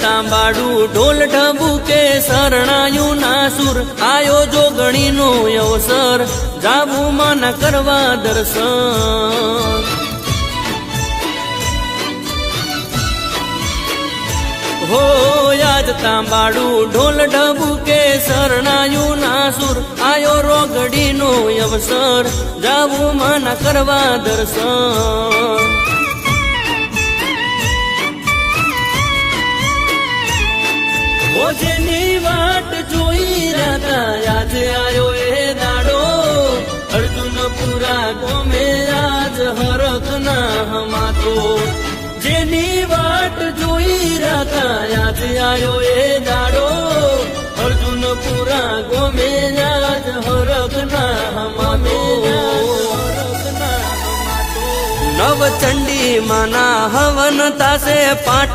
તાંબાડું ઢોલ ઢબુકે શરણાયું ના સુર આયો જોગણીનો અવસર જાવું મન કરવા દર્શન હો યાદ તાંબાડું ઢોલ ઢબુકે શરણાયું ના સુર આયો રોગડીનો અવસર જાવું મન કરવા દર્શન જેની વાટ જોઈ રહ્યા આજે આયો એ દાડો અર્જુનપુરા ગોમે આજ હરખ ના હમાતો જેની વાટ જોઈ રહ્યા આજે આયો એ દાડો અર્જુનપુરા ગોમે આજ હરખ ના હમાતો નવચંડી માના હવન તાસે પાટ